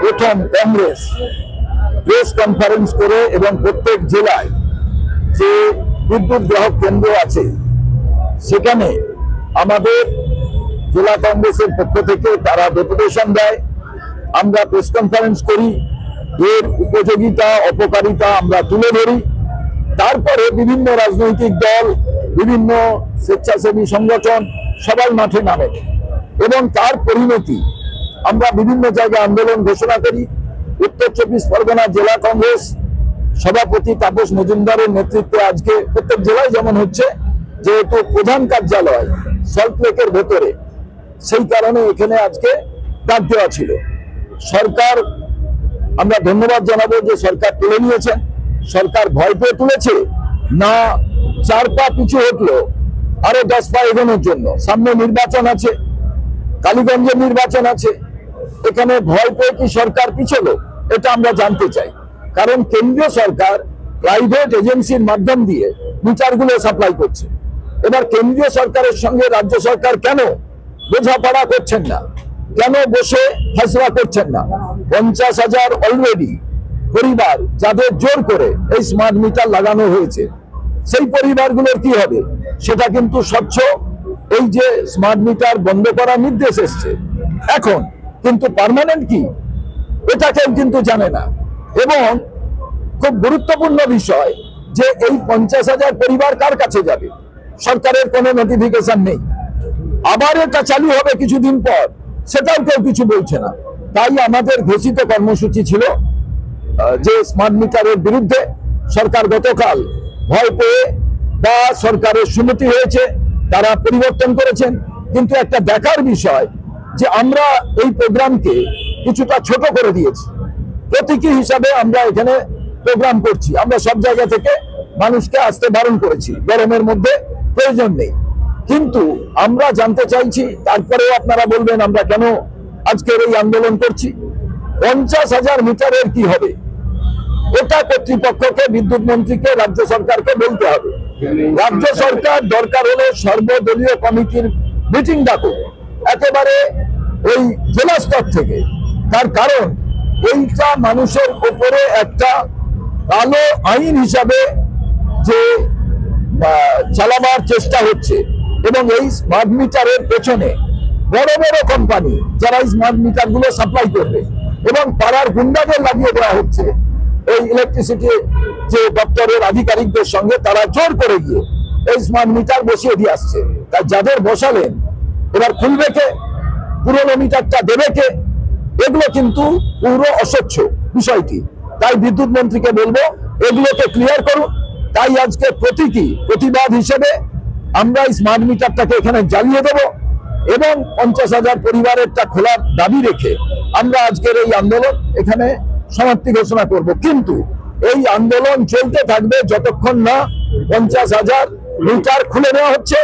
প্রথম Congress press conference করে এবং প্রত্যেক জেলায় যে বিদ্যুৎ গ্রাহক কেন্দ্র আছে সেখানে আমাদের জেলা কংগ্রেসের পক্ষ থেকে তারা ডেপুটেশন দেয়, আমরা প্রেস কনফারেন্স করি, এর উপযোগিতা অপকারিতা আমরা তুলে ধরি। তারপরে বিভিন্ন রাজনৈতিক দল, বিভিন্ন স্বেচ্ছাসেবী সংগঠন সবাই মাঠে নামে এবং তার পরিণতি আমরা বিভিন্ন জায়গায় আন্দোলন ঘোষণা করি। উত্তর 24 পরগনা জেলা কংগ্রেস সভাপতি তাপস মজুমদারের নেতৃত্বে আজকে প্রত্যেক জেলায় যেমন হচ্ছে, যেহেতু প্রধান কার্যালয় সল্টলেকের ভেতরে, সেই কারণে এখানে আজকে ডাক দেওয়া ছিল। সরকার, আমরা ধন্যবাদ জানাবো যে সরকার তুলে নিয়েছেন। সরকার ভয় পেয়ে তুলেছে না 4 পা পিছু হটলো আরো 10 পা এগোনোর জন্য? সামনে নির্বাচন আছে, কালীগঞ্জের নির্বাচন আছে, এখানে ভয় পেয়ে কি সরকার পিছলো? এটা আমরা জানতে চাই। কারণ কেন্দ্রীয় সরকার প্রাইভেট এজেন্সির মাধ্যম দিয়ে মিটারগুলো সাপ্লাই করছে। এবার কেন্দ্রীয় সরকারের সঙ্গে রাজ্য সরকার কেন বোঝাপড়া করছেন না, কেন বসে ফয়সালা করছেন না? 50,000 অলরেডি পরিবার যাদের জোর করে এই স্মার্ট মিটার লাগানো হয়েছে, সেই পরিবারগুলোর কি হবে সেটা কিন্তু স্বচ্ছ। এই যে স্মার্ট মিটার বন্ধ করার নির্দেশ এসছে এখন, কিন্তু পার্মানেন্ট কি এটা কেউ কিন্তু জানে না। এবং খুব গুরুত্বপূর্ণ বিষয় যে এই 50,000 পরিবার কার কাছে যাবে? সরকারের কোনো নোটিফিকেশন নেই। আবার এটা চালু হবে কিছুদিন পর, সেটাও কেউ কিছু বলছে না। তাই আমাদের ঘোষিত কর্মসূচি ছিল যে স্মার্ট মিটারের বিরুদ্ধে। সরকার গতকাল ভয় পেয়ে বা সরকারের সম্মতি হয়েছে, তারা পরিবর্তন করেছেন। কিন্তু একটা দেখার বিষয় যে আমরা এই প্রোগ্রামকে কিছুটা ছোট করে দিয়েছি। প্রতীকী হিসাবে আমরা এখানে প্রোগ্রাম করছি। আমরা সব জায়গা থেকে মানুষকে আসতে বারণ করেছি, গরমের মধ্যে প্রয়োজন নেই। কিন্তু আমরা জানতে চাইছি, তারপরেও আপনারা বলবেন আমরা কেন আজকের এই আন্দোলন করছি। 50,000 মিটারের কি হবে? এটা কর্তৃপক্ষকে, বিদ্যুৎ মন্ত্রীকে, রাজ্য সরকারকে বলতে হবে। রাজ্য সরকার দরকার হলে সর্বদলীয় কমিটির মিটিং ডাকুক একেবারে ওই জেলা স্তর থেকে। তার কারণ এইটা মানুষের উপরে একটা কালো আইন হিসাবে যে চালাবার চেষ্টা হচ্ছে। এবং এই স্মার্ট মিটারের পেছনে বড় বড় কোম্পানি যারা এই স্মার্ট মিটার গুলো সাপ্লাই করবে এবং পাড়ার গুন্ডাদের লাগিয়ে দেওয়া হচ্ছে। এই ইলেকট্রিসিটি যে দপ্তরের আধিকারিকদের সঙ্গে তারা জোর করে গিয়ে এই স্মার্ট মিটার বসিয়ে দিয়ে আসছে। তাই যাদের বসালেন এবার খুলবে কে, পুরোনো মিটারটা দেবে কে? এগুলো কিন্তু পুরো অস্বচ্ছ বিষয়টি। তাই বিদ্যুৎ মন্ত্রীকে বলবো এগুলোকে ক্লিয়ার করুন। তাই আজকে প্রতিবাদ হিসেবে আমরা স্মার্ট মিটারটাকে এখানে জ্বালিয়ে দেব এবং 50,000 পরিবারেরটা খোলার দাবি রেখে আমরা আজকের এই আন্দোলন এখানে সমাপ্তি ঘোষণা করব। কিন্তু এই আন্দোলন চলতে থাকবে যতক্ষণ না 50,000 মিটার খুলে নেওয়া হচ্ছে।